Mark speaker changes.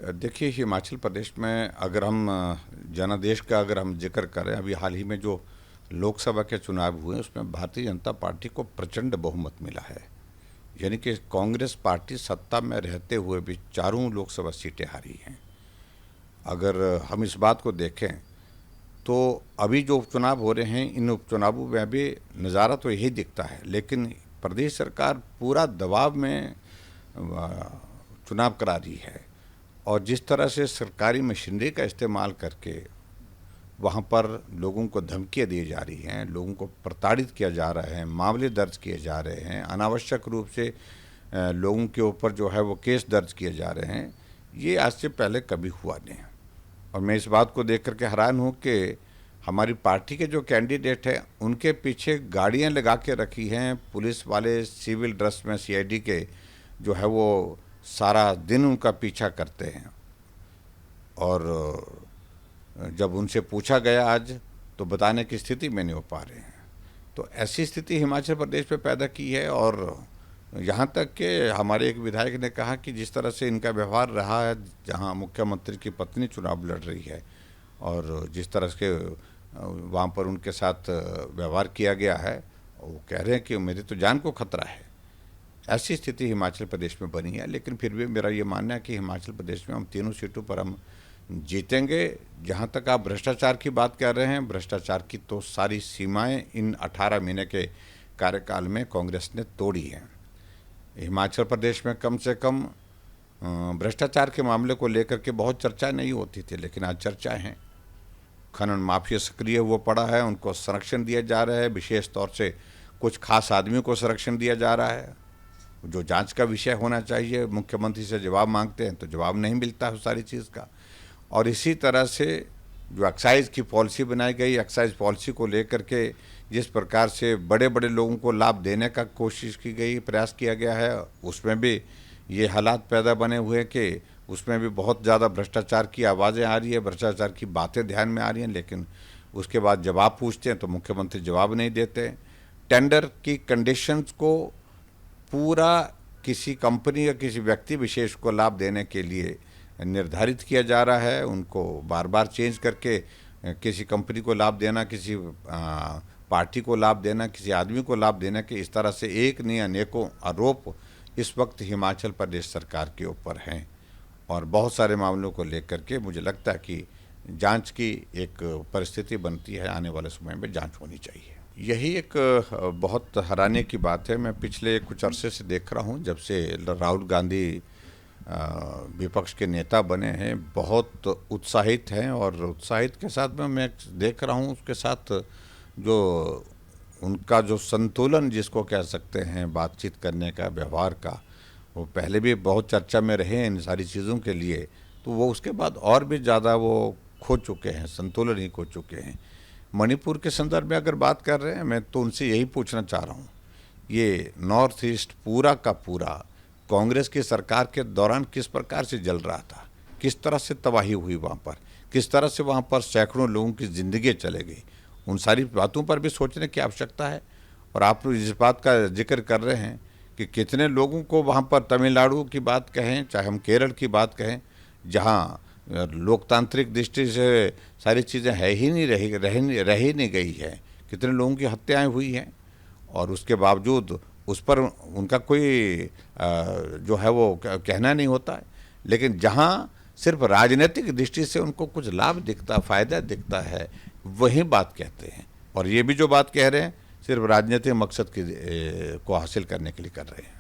Speaker 1: देखिए, हिमाचल प्रदेश में अगर हम जनादेश का अगर हम जिक्र करें, अभी हाल ही में जो लोकसभा के चुनाव हुए उसमें भारतीय जनता पार्टी को प्रचंड बहुमत मिला है। यानी कि कांग्रेस पार्टी सत्ता में रहते हुए भी चारों लोकसभा सीटें हारी हैं। अगर हम इस बात को देखें तो अभी जो उपचुनाव हो रहे हैं, इन उपचुनावों में भी नज़ारा तो यही दिखता है, लेकिन प्रदेश सरकार पूरा दबाव में चुनाव करा रही है। और जिस तरह से सरकारी मशीनरी का इस्तेमाल करके वहाँ पर लोगों को धमकियाँ दी जा रही हैं, लोगों को प्रताड़ित किया जा रहा है, मामले दर्ज किए जा रहे हैं, अनावश्यक रूप से लोगों के ऊपर जो है वो केस दर्ज किए जा रहे हैं, ये आज से पहले कभी हुआ नहीं। और मैं इस बात को देख करके हैरान हूँ कि हमारी पार्टी के जो कैंडिडेट हैं उनके पीछे गाड़ियाँ लगा के रखी हैं पुलिस वाले, सिविल ड्रेस में सीआईडी के जो है वो सारा दिन उनका पीछा करते हैं। और जब उनसे पूछा गया आज तो बताने की स्थिति में नहीं हो पा रहे हैं। तो ऐसी स्थिति हिमाचल प्रदेश में पैदा की है। और यहाँ तक कि हमारे एक विधायक ने कहा कि जिस तरह से इनका व्यवहार रहा है, जहाँ मुख्यमंत्री की पत्नी चुनाव लड़ रही है और जिस तरह से वहाँ पर उनके साथ व्यवहार किया गया है, वो कह रहे हैं कि मेरी तो जान को खतरा है। ऐसी स्थिति हिमाचल प्रदेश में बनी है। लेकिन फिर भी मेरा ये मानना है कि हिमाचल प्रदेश में हम तीनों सीटों पर हम जीतेंगे। जहाँ तक आप भ्रष्टाचार की बात कर रहे हैं, भ्रष्टाचार की तो सारी सीमाएं इन 18 महीने के कार्यकाल में कांग्रेस ने तोड़ी हैं। हिमाचल प्रदेश में कम से कम भ्रष्टाचार के मामले को लेकर के बहुत चर्चा नहीं होती थी, लेकिन आज चर्चा हैं। खनन माफिया सक्रिय हुआ पड़ा है, उनको संरक्षण दिया जा रहा है। विशेष तौर से कुछ खास आदमियों को संरक्षण दिया जा रहा है, जो जांच का विषय होना चाहिए। मुख्यमंत्री से जवाब मांगते हैं तो जवाब नहीं मिलता है उस सारी चीज़ का। और इसी तरह से जो एक्साइज की पॉलिसी बनाई गई, एक्साइज पॉलिसी को लेकर के जिस प्रकार से बड़े बड़े लोगों को लाभ देने का कोशिश की गई, प्रयास किया गया है, उसमें भी ये हालात पैदा बने हुए हैं कि उसमें भी बहुत ज़्यादा भ्रष्टाचार की आवाज़ें आ रही है, भ्रष्टाचार की बातें ध्यान में आ रही हैं। लेकिन उसके बाद जवाब पूछते हैं तो मुख्यमंत्री जवाब नहीं देते। टेंडर की कंडीशंस को पूरा किसी कंपनी या किसी व्यक्ति विशेष को लाभ देने के लिए निर्धारित किया जा रहा है। उनको बार बार चेंज करके किसी कंपनी को लाभ देना, किसी पार्टी को लाभ देना, किसी आदमी को लाभ देना, कि इस तरह से एक नहीं अनेकों आरोप इस वक्त हिमाचल प्रदेश सरकार के ऊपर हैं। और बहुत सारे मामलों को लेकर के मुझे लगता है कि जांच की एक परिस्थिति बनती है। आने वाले समय में जांच होनी चाहिए। यही एक बहुत हैरानी की बात है। मैं पिछले कुछ अरसे से देख रहा हूँ, जब से राहुल गांधी विपक्ष के नेता बने हैं, बहुत उत्साहित हैं। और उत्साहित के साथ में मैं देख रहा हूँ उसके साथ जो उनका जो संतुलन जिसको कह सकते हैं बातचीत करने का, व्यवहार का, वो पहले भी बहुत चर्चा में रहे हैं इन सारी चीज़ों के लिए, तो वो उसके बाद और भी ज़्यादा वो खो चुके हैं, संतुलन ही खो चुके हैं। मणिपुर के संदर्भ में अगर बात कर रहे हैं, मैं तो उनसे यही पूछना चाह रहा हूँ, ये नॉर्थ ईस्ट पूरा का पूरा कांग्रेस की सरकार के दौरान किस प्रकार से जल रहा था, किस तरह से तबाही हुई वहाँ पर, किस तरह से वहाँ पर सैकड़ों लोगों की ज़िंदगी चले गई, उन सारी बातों पर भी सोचने की आवश्यकता है। और आप लोग इस बात का जिक्र कर रहे हैं कि कितने लोगों को वहाँ पर, तमिलनाडु की बात कहें, चाहे हम केरल की बात कहें, जहाँ लोकतांत्रिक दृष्टि से सारी चीज़ें है ही नहीं रह ही नहीं गई है, कितने लोगों की हत्याएं हुई हैं। और उसके बावजूद उस पर उनका कोई जो है वो कहना नहीं होता है। लेकिन जहाँ सिर्फ राजनीतिक दृष्टि से उनको कुछ लाभ दिखता, फ़ायदा दिखता है, वही बात कहते हैं। और ये भी जो बात कह रहे हैं सिर्फ राजनीतिक मकसद की को हासिल करने के लिए कर रहे हैं।